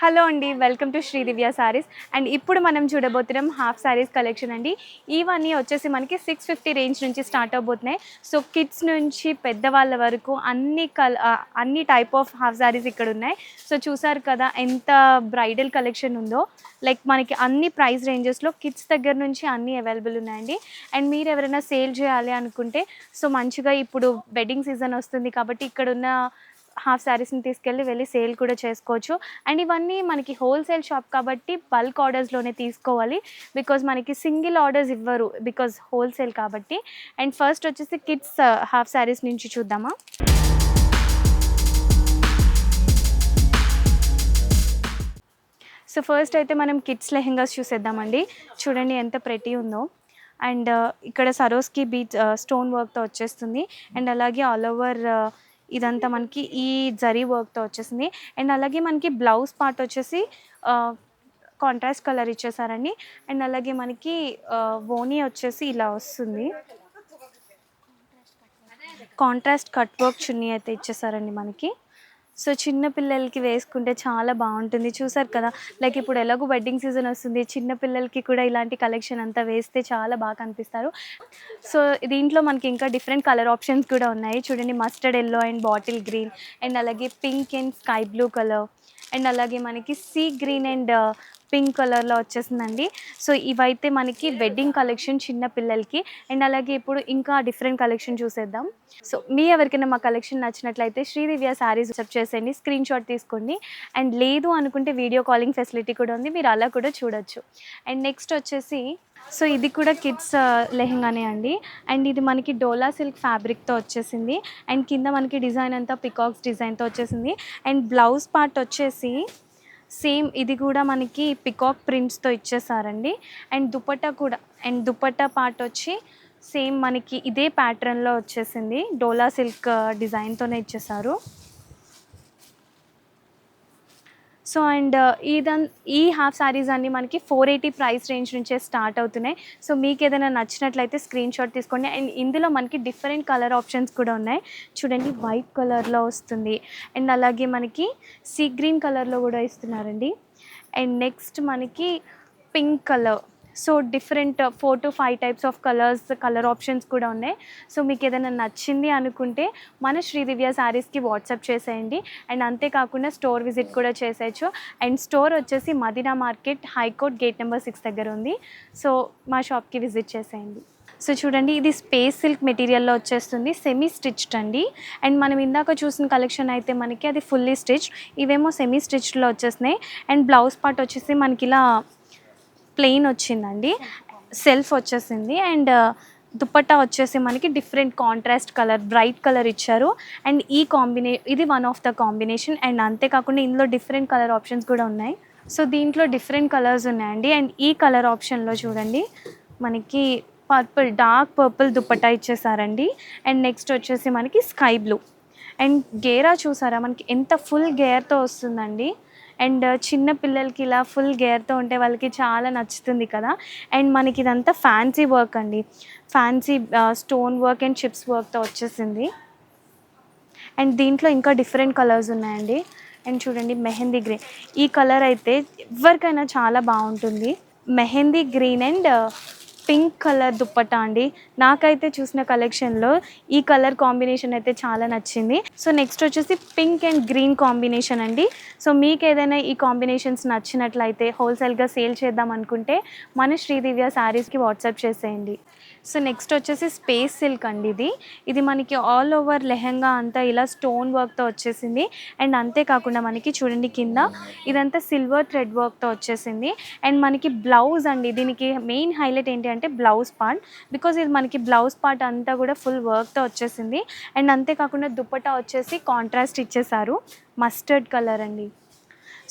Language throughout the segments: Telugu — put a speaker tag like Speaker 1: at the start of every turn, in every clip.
Speaker 1: హలో అండి, welcome to Sri Divya Sarees. And ఇప్పుడు మనం చూడబోతున్నాం హాఫ్ సారీస్ కలెక్షన్ అండి. ఇవన్నీ వచ్చేసి మనకి 650 రేంజ్ నుంచి స్టార్ట్ అవబోతున్నాయి. సో కిడ్స్ నుంచి పెద్దవాళ్ళ వరకు అన్ని టైప్ ఆఫ్ హాఫ్ సారీస్ ఇక్కడ ఉన్నాయి. సో చూసారు కదా ఎంత బ్రైడల్ కలెక్షన్ ఉందో. లైక్ మనకి అన్ని ప్రైస్ రేంజెస్లో కిడ్స్ దగ్గర నుంచి అన్నీ అవైలబుల్ ఉన్నాయండి. అండ్ మీరు ఎవరైనా సేల్ చేయాలి అనుకుంటే సో మంచిగా ఇప్పుడు వెడ్డింగ్ సీజన్ వస్తుంది కాబట్టి ఇక్కడ ఉన్న హాఫ్ శారీస్ని వెళ్ళి సేల్ కూడా చేసుకోవచ్చు. అండ్ ఇవన్నీ మనకి హోల్సేల్ షాప్ కాబట్టి బల్క్ ఆర్డర్స్లోనే తీసుకోవాలి. బికాజ్ మనకి సింగిల్ ఆర్డర్స్ ఇవ్వరు, బికాజ్ హోల్సేల్ కాబట్టి. అండ్ ఫస్ట్ వచ్చేసి కిడ్స్ హాఫ్ శారీస్ నుంచి చూద్దామా. సో ఫస్ట్ అయితే మనం కిడ్స్ లెహెంగాస్ చూసేద్దామండి. చూడండి ఎంత ప్రెటీ ఉందో. అండ్ ఇక్కడ సరోస్కి బీచ్ స్టోన్ వర్క్తో వచ్చేస్తుంది. అండ్ అలాగే ఆల్ ఓవర్ ఇదంతా మనకి ఈ జరీ వర్క్తో వచ్చేసింది. అండ్ అలాగే మనకి బ్లౌజ్ పార్ట్ వచ్చేసి కాంట్రాస్ట్ కలర్ ఇచ్చేసారండి. అండ్ అలాగే మనకి ఓనీ వచ్చేసి ఇలా వస్తుంది. కాంట్రాస్ట్ కట్ వర్క్ చున్నీ అయితే ఇచ్చేసారండి మనకి. సో చిన్న పిల్లలకి వేసుకుంటే చాలా బాగుంటుంది. చూసారు కదా, లైక్ ఇప్పుడు ఎలాగో వెడ్డింగ్ సీజన్ వస్తుంది, చిన్న పిల్లలకి కూడా ఇలాంటి కలెక్షన్ అంతా వేస్తే చాలా బాగా కనిపిస్తారు. సో దీంట్లో మనకి ఇంకా డిఫరెంట్ కలర్ ఆప్షన్స్ కూడా ఉన్నాయి. చూడండి, mustard yellow and bottle green and అలాగే pink and sky blue colour and అలాగే మనకి సీ గ్రీన్ అండ్ పింక్ కలర్లో వచ్చేసిందండి. సో ఇవైతే మనకి వెడ్డింగ్ కలెక్షన్ చిన్న పిల్లలకి. అండ్ అలాగే ఇప్పుడు ఇంకా డిఫరెంట్ కలెక్షన్ చూసేద్దాం. సో మీ ఎవరికైనా మా కలెక్షన్ నచ్చినట్లయితే శ్రీదివ్య శారీస్ సెర్చ్ చేసేయండి, స్క్రీన్ షాట్ తీసుకోండి. అండ్ లేదు అనుకుంటే వీడియో కాలింగ్ ఫెసిలిటీ కూడా ఉంది, మీరు అలా కూడా చూడొచ్చు. అండ్ నెక్స్ట్ వచ్చేసి సో ఇది కూడా కిడ్స్ లెహెంగానే అండి. అండ్ ఇది మనకి డోలా సిల్క్ ఫ్యాబ్రిక్తో వచ్చేసింది. అండ్ కింద మనకి డిజైన్ అంతా పికాక్స్ డిజైన్తో వచ్చేసింది. అండ్ బ్లౌజ్ పార్ట్ వచ్చేసి సేమ్ ఇది కూడా మనకి పికాక్ ప్రింట్స్తో ఇచ్చేసారండి. అండ్ దుపట్టా పార్ట్ వచ్చి సేమ్ మనకి ఇదే ప్యాటర్న్లో వచ్చేసింది, డోలా సిల్క్ డిజైన్తోనే ఇచ్చేసారు. సో అండ్ ఈ హాఫ్ శారీస్ అన్నీ మనకి 480 ప్రైస్ రేంజ్ నుంచే స్టార్ట్ అవుతున్నాయి. సో మీకు ఏదైనా నచ్చినట్లయితే స్క్రీన్ షాట్ తీసుకోండి. అండ్ ఇందులో మనకి డిఫరెంట్ కలర్ ఆప్షన్స్ కూడా ఉన్నాయి. చూడండి, వైట్ కలర్లో వస్తుంది అండ్ అలాగే మనకి సీ గ్రీన్ కలర్లో కూడా ఇస్తున్నారండి. అండ్ నెక్స్ట్ మనకి pink colour. So different 4 to 5 types of colour options కూడా ఉన్నాయి. సో మీకు ఏదైనా నచ్చింది అనుకుంటే మన శ్రీదివ్య శారీస్కి వాట్సాప్ చేసేయండి. అండ్ అంతేకాకుండా స్టోర్ విజిట్ కూడా చేసేయచ్చు. అండ్ స్టోర్ వచ్చేసి Madina market, high court gate number 6 దగ్గర ఉంది. సో మా షాప్కి విజిట్ చేసేయండి. సో చూడండి, ఇది స్పేస్ సిల్క్ మెటీరియల్లో వచ్చేస్తుంది, సెమీ స్టిచ్డ్ అండి. అండ్ మనం ఇందాక చూసిన కలెక్షన్ అయితే మనకి అది ఫుల్లీ స్టిచ్డ్, ఇవేమో సెమీ స్టిచ్డ్లో వచ్చేసినాయి. అండ్ బ్లౌజ్ పార్ట్ వచ్చేసి మనకి ఇలా ప్లెయిన్ వచ్చిందండి, సెల్ఫ్ వచ్చేసింది. అండ్ దుపట్టా వచ్చేసి మనకి different contrast colour, bright colour ఇచ్చారు. అండ్ ఇది one of the combination. And అంతేకాకుండా ఇందులో డిఫరెంట్ కలర్ ఆప్షన్స్ కూడా ఉన్నాయి. సో దీంట్లో డిఫరెంట్ కలర్స్ ఉన్నాయండి. అండ్ ఈ కలర్ ఆప్షన్లో చూడండి మనకి డార్క్ పర్పుల్ దుపట్టా ఇచ్చేసారండి. అండ్ నెక్స్ట్ వచ్చేసి మనకి స్కై బ్లూ. అండ్ గేరా చూసారా, మనకి ఎంత ఫుల్ గేర్తో వస్తుందండి. అండ్ చిన్న పిల్లలకి ఇలా ఫుల్ గేర్తో ఉంటే వాళ్ళకి చాలా నచ్చుతుంది కదా. అండ్ మనకి ఇదంతా ఫ్యాన్సీ వర్క్ అండి, fancy stone work and chips వర్క్తో వచ్చేసింది. అండ్ దీంట్లో ఇంకా డిఫరెంట్ కలర్స్ ఉన్నాయండి. అండ్ చూడండి, మెహందీ గ్రీన్, ఈ కలర్ అయితే ఎవరికైనా చాలా బాగుంటుంది. Mehndi green and pink colour dupatta అండి. నాకైతే చూసిన కలెక్షన్లో ఈ కలర్ కాంబినేషన్ అయితే చాలా నచ్చింది. సో నెక్స్ట్ వచ్చేసి పింక్ అండ్ గ్రీన్ కాంబినేషన్ అండి. సో మీకు ఏదైనా ఈ కాంబినేషన్స్ నచ్చినట్లయితే హోల్సేల్గా సేల్ చేద్దాం అనుకుంటే మన శ్రీదివ్య శారీస్కి వాట్సాప్ చేసేయండి. సో నెక్స్ట్ వచ్చేసి స్పేస్ సిల్క్ అండి. ఇది మనకి ఆల్ ఓవర్ లెహెంగా అంతా ఇలా స్టోన్ వర్క్తో వచ్చేసింది. అండ్ అంతేకాకుండా మనకి చూడండి కింద ఇదంతా సిల్వర్ థ్రెడ్ వర్క్తో వచ్చేసింది. అండ్ మనకి బ్లౌజ్ అండి, దీనికి మెయిన్ హైలైట్ ఏంటి అంటే బ్లౌజ్ పార్ట్, బికాజ్ ఇది మనకి బ్లౌజ్ పార్ట్ అంతా కూడా ఫుల్ వర్క్తో వచ్చేసింది. అండ్ అంతేకాకుండా దుపట్టా వచ్చేసి కాంట్రాస్ట్ ఇచ్చేసారు, మస్టర్డ్ కలర్ అండి.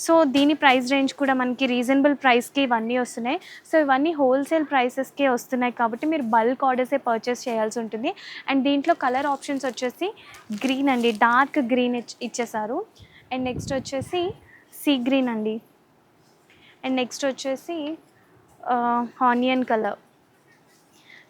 Speaker 1: సో దీని ప్రైస్ రేంజ్ కూడా మనకి రీజనబుల్ ప్రైస్కి ఇవన్నీ వస్తున్నాయి. సో ఇవన్నీ హోల్సేల్ ప్రైసెస్కే వస్తున్నాయి కాబట్టి మీరు బల్క్ ఆర్డర్సే పర్చేస్ చేయాల్సి ఉంటుంది. అండ్ దీంట్లో కలర్ ఆప్షన్స్ వచ్చేసి గ్రీన్ అండి, డార్క్ గ్రీన్ ఇచ్చేసారు. అండ్ నెక్స్ట్ వచ్చేసి సీ గ్రీన్ అండి. అండ్ నెక్స్ట్ వచ్చేసి ఆనియన్ కలర్.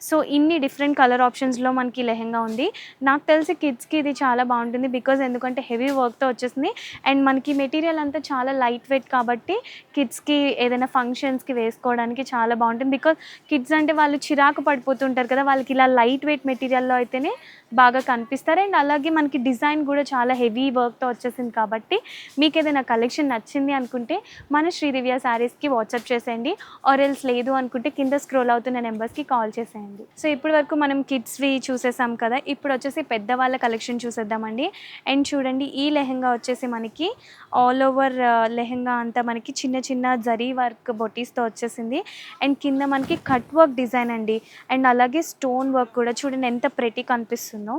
Speaker 1: సో ఇన్ని డిఫరెంట్ కలర్ ఆప్షన్స్లో మనకి లెహెంగా ఉంది. నాకు తెలిసి కిడ్స్కి ఇది చాలా బాగుంటుంది, బికాజ్ ఎందుకంటే హెవీ వర్క్తో వచ్చేసింది అండ్ మనకి మెటీరియల్ అంతా చాలా లైట్ వెయిట్ కాబట్టి కిడ్స్కి ఏదైనా ఫంక్షన్స్కి వేసుకోవడానికి చాలా బాగుంటుంది. బికాజ్ కిడ్స్ అంటే వాళ్ళు చిరాకు పడిపోతుంటారు కదా, వాళ్ళకి ఇలా లైట్ వెయిట్ మెటీరియల్లో అయితేనే బాగా కనిపిస్తారు. అండ్ అలాగే మనకి డిజైన్ కూడా చాలా హెవీ వర్క్తో వచ్చేసింది కాబట్టి మీకు ఏదైనా కలెక్షన్ నచ్చింది అనుకుంటే మన శ్రీదివ్య శారీస్కి వాట్సాప్ చేసేయండి, ఆర్ ఎల్స్ లేదు అనుకుంటే కింద స్క్రోల్ అవుతున్న నెంబర్స్కి కాల్ చేసేయండి. సో ఇప్పటి వరకు మనం కిడ్స్వి చూసేసాం కదా, ఇప్పుడు వచ్చేసి పెద్దవాళ్ళ కలెక్షన్ చూసేద్దామండి. అండ్ చూడండి, ఈ లెహెంగా వచ్చేసి మనకి ఆల్ ఓవర్ లెహెంగా అంతా మనకి చిన్న చిన్న జరీ వర్క్ బొటీస్తో వచ్చేసింది అండ్ కింద మనకి కట్ వర్క్ డిజైన్ అండి. అండ్ అలాగే స్టోన్ వర్క్ కూడా చూడండి ఎంత ప్రెటీ కనిపిస్తుందో.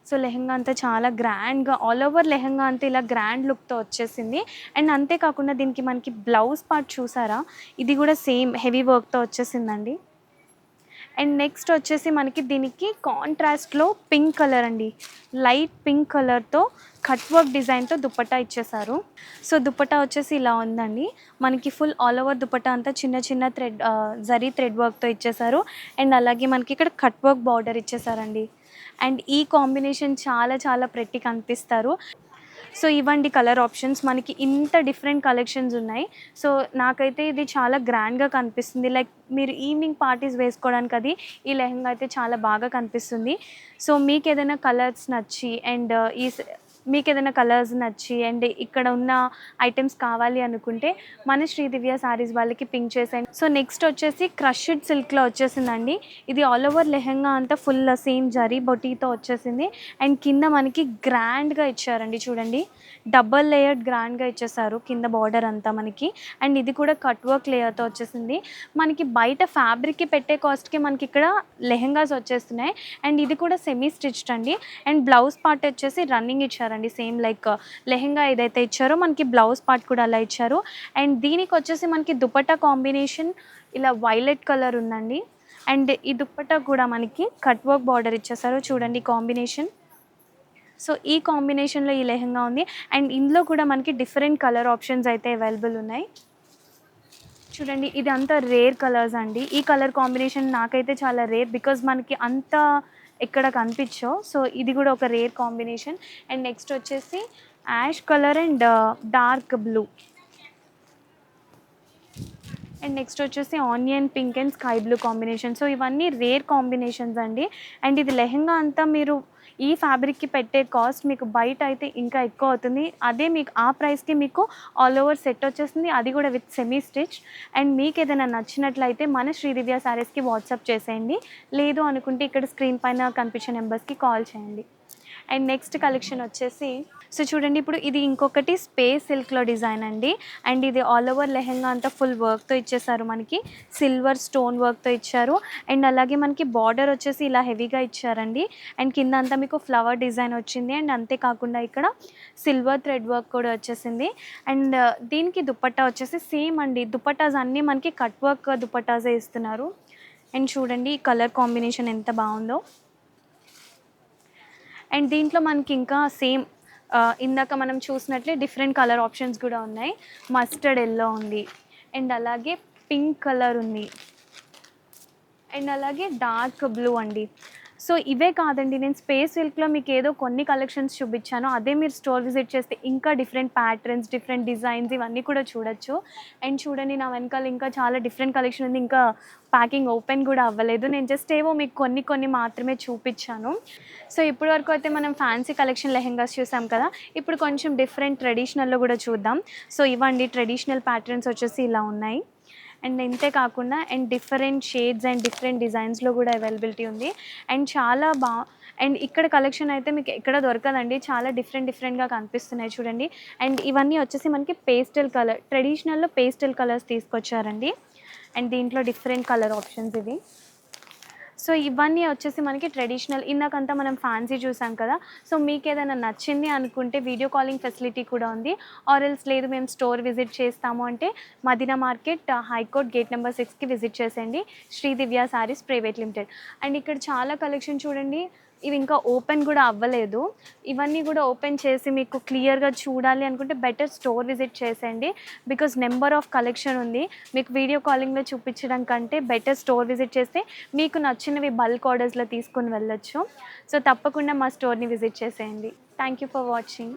Speaker 1: సో లెహెంగా అంతా చాలా గ్రాండ్గా, ఆల్ ఓవర్ లెహెంగా అంతా ఇలా గ్రాండ్ లుక్తో వచ్చేసింది. అండ్ అంతేకాకుండా దీనికి మనకి బ్లౌజ్ పార్ట్ చూసారా, ఇది కూడా సేమ్ హెవీ వర్క్తో వచ్చేసిందండి. అండ్ నెక్స్ట్ వచ్చేసి మనకి దీనికి కాంట్రాస్ట్లో పింక్ కలర్ అండి, లైట్ పింక్ కలర్తో కట్ వర్క్ డిజైన్తో దుపట్టా ఇచ్చేసారు. సో దుపట్టా వచ్చేసి ఇలా ఉందండి, మనకి ఫుల్ ఆల్ ఓవర్ దుపట్టా అంతా చిన్న చిన్న జరీ థ్రెడ్ వర్క్తో ఇచ్చేసారు. అండ్ అలాగే మనకి ఇక్కడ కట్ వర్క్ బార్డర్ ఇచ్చేసారండి. అండ్ ఈ కాంబినేషన్ చాలా చాలా ప్రెట్టి కనిపిస్తారు. సో ఇవ్వండి కలర్ ఆప్షన్స్, మనకి ఇంత డిఫరెంట్ కలెక్షన్స్ ఉన్నాయి. సో నాకైతే ఇది చాలా గ్రాండ్గా కనిపిస్తుంది, లైక్ మీరు ఈవినింగ్ పార్టీస్ వేసుకోవడానికి అది ఈ లెహంగా అయితే చాలా బాగా కనిపిస్తుంది. సో మీకు ఏదైనా కలర్స్ నచ్చి అండ్ మీకు ఏదైనా కలర్స్ నచ్చి అండ్ ఇక్కడ ఉన్న ఐటమ్స్ కావాలి అనుకుంటే మన శ్రీదివ్య శారీస్ వాళ్ళకి పింక్ చేసేయండి. సో నెక్స్ట్ వచ్చేసి క్రష్డ్ సిల్క్లో వచ్చేసిందండి. ఇది ఆల్ ఓవర్ లెహెంగా అంతా ఫుల్ సేమ్ జరీ బొటీతో వచ్చేసింది అండ్ కింద మనకి గ్రాండ్గా ఇచ్చారండి. చూడండి, డబల్ లేయర్డ్ గ్రాండ్గా ఇచ్చేసారు కింద బార్డర్ అంతా మనకి. అండ్ ఇది కూడా కట్ వర్క్ లేయర్తో వచ్చేసింది. మనకి బయట ఫ్యాబ్రిక్కి పెట్టే కాస్ట్కి మనకి ఇక్కడ లెహెంగాస్ వచ్చేస్తున్నాయి. అండ్ ఇది కూడా సెమీ స్టిచ్డ్ అండి. అండ్ బ్లౌజ్ పార్ట్ వచ్చేసి రన్నింగ్ ఇచ్చారండి, సేమ్ లైక్ లెహెంగా ఏదైతే ఇచ్చారో మనకి బ్లౌజ్ పార్ట్ కూడా అలా ఇచ్చారు. అండ్ దీనికి వచ్చేసి మనకి దుపట్టా కాంబినేషన్ ఇలా వైలెట్ కలర్ ఉందండి. అండ్ ఈ దుపట్టా కూడా మనకి కట్ వర్క్ బార్డర్ ఇచ్చేసారు. చూడండి కాంబినేషన్. సో ఈ కాంబినేషన్లో ఈ లెహెంగా ఉంది. అండ్ ఇందులో కూడా మనకి డిఫరెంట్ కలర్ ఆప్షన్స్ అయితే అవైలబుల్ ఉన్నాయి. చూడండి, ఇది అంతా రేర్ కలర్స్ అండి. ఈ కలర్ కాంబినేషన్ నాకైతే చాలా రేర్, బికాజ్ మనకి అంత ఎక్కడ కనిపించవు. సో ఇది కూడా ఒక రేర్ కాంబినేషన్. అండ్ నెక్స్ట్ వచ్చేసి ash colour and dark blue. And next వచ్చేసి onion pink and sky blue combination. So ఇవన్నీ రేర్ కాంబినేషన్స్ అండి. అండ్ ఇది లెహెంగా అంతా మీరు ఈ ఫ్యాబ్రిక్కి పెట్టే కాస్ట్ మీకు బయట అయితే ఇంకా ఎక్కువ అవుతుంది. అదే మీకు ఆ ప్రైస్కి మీకు ఆల్ ఓవర్ సెట్ వచ్చేస్తుంది, అది కూడా విత్ సెమీ స్టిచ్. అండ్ మీకు ఏదైనా నచ్చినట్లయితే మన శ్రీదివ్య శారీస్కి వాట్సాప్ చేసేయండి, లేదు అనుకుంటే ఇక్కడ స్క్రీన్ పైన కనిపించే నెంబర్స్కి కాల్ చేయండి. అండ్ నెక్స్ట్ కలెక్షన్ వచ్చేసి, సో చూడండి, ఇప్పుడు ఇది ఇంకొకటి స్పేస్ సిల్క్లో డిజైన్ అండి. అండ్ ఇది ఆల్ ఓవర్ లెహెంగా అంతా ఫుల్ వర్క్తో ఇచ్చేసారు, మనకి సిల్వర్ స్టోన్ వర్క్తో ఇచ్చారు. అండ్ అలాగే మనకి బార్డర్ వచ్చేసి ఇలా హెవీగా ఇచ్చారండి. అండ్ కింద అంతా మీకు ఫ్లవర్ డిజైన్ వచ్చింది. అండ్ అంతేకాకుండా ఇక్కడ సిల్వర్ థ్రెడ్ వర్క్ కూడా వచ్చేసింది. అండ్ దీనికి దుపట్టా వచ్చేసి సేమ్ అండి, దుపట్టాస్ అన్నీ మనకి కట్ వర్క్ దుపట్టాసే ఇస్తున్నారు. అండ్ చూడండి ఈ కలర్ కాంబినేషన్ ఎంత బాగుందో. అండ్ దీంట్లో మనకి ఇంకా సేమ్ ఇందాక మనం చూసినట్లే డిఫరెంట్ కలర్ ఆప్షన్స్ కూడా ఉన్నాయి. మస్టర్డ్ ఎల్లో ఉంది, అండ్ అలాగే పింక్ కలర్ ఉంది, అండ్ అలాగే డార్క్ బ్లూ అండి. సో ఇవే కాదండి, నేను స్పేస్ సిల్క్లో మీకు ఏదో కొన్ని కలెక్షన్స్ చూపించాను, అదే మీరు స్టోర్ విజిట్ చేస్తే ఇంకా డిఫరెంట్ ప్యాటర్న్స్, డిఫరెంట్ డిజైన్స్ ఇవన్నీ కూడా చూడొచ్చు. అండ్ చూడండి, నా వెనకాల ఇంకా చాలా డిఫరెంట్ కలెక్షన్ ఉంది, ఇంకా ప్యాకింగ్ ఓపెన్ కూడా అవ్వలేదు. నేను జస్ట్ ఏవో మీకు కొన్ని మాత్రమే చూపించాను. సో ఇప్పటి వరకు అయితే మనం ఫ్యాన్సీ కలెక్షన్ లెహెంగాస్ చూసాం కదా, ఇప్పుడు కొంచెం డిఫరెంట్ ట్రెడిషనల్లో కూడా చూద్దాం. సో ఇవ్వండి, ట్రెడిషనల్ ప్యాటర్న్స్ వచ్చేసి ఇలా ఉన్నాయి. అండ్ ఇంతే కాకుండా and different shades and different డిజైన్స్లో కూడా అవైలబిలిటీ ఉంది. అండ్ చాలా అండ్ ఇక్కడ కలెక్షన్ అయితే మీకు ఎక్కడ దొరకదండి, చాలా డిఫరెంట్గా కనిపిస్తున్నాయి చూడండి. అండ్ ఇవన్నీ వచ్చేసి మనకి పేస్టల్ కలర్, ట్రెడిషనల్లో పేస్టల్ కలర్స్ తీసుకొచ్చారండి. అండ్ దీంట్లో డిఫరెంట్ కలర్ ఆప్షన్స్ ఇవి. సో ఇవన్నీ వచ్చేసి మనకి ట్రెడిషనల్, ఇందాకంతా మనం ఫ్యాన్సీ చూసాం కదా. సో మీకు ఏదైనా నచ్చింది అనుకుంటే వీడియో కాలింగ్ ఫెసిలిటీ కూడా ఉంది, ఆర్ ఎల్స్ లేదు మేము స్టోర్ విజిట్ చేస్తాము అంటే Madina market high court gate number 6కి విజిట్ చేసేయండి, Sridivya Sarees private limited. And ఇక్కడ చాలా కలెక్షన్ చూడండి, ఇవి ఇంకా ఓపెన్ కూడా అవ్వలేదు. ఇవన్నీ కూడా ఓపెన్ చేసి మీకు క్లియర్‌గా చూడాలి అనుకుంటే బెటర్ స్టోర్ విజిట్ చేసేయండి. బికాజ్ నెంబర్ ఆఫ్ కలెక్షన్ ఉంది. మీకు వీడియో కాలింగ్‌లో చూపించడం కంటే బెటర్ స్టోర్ విజిట్ చేస్తే మీకు నచ్చినవి బల్క్ ఆర్డర్స్‌లో తీసుకొని వెళ్ళొచ్చు. సో, తప్పకుండా మా స్టోర్‌ని విజిట్ చేసేయండి. Thank you for watching.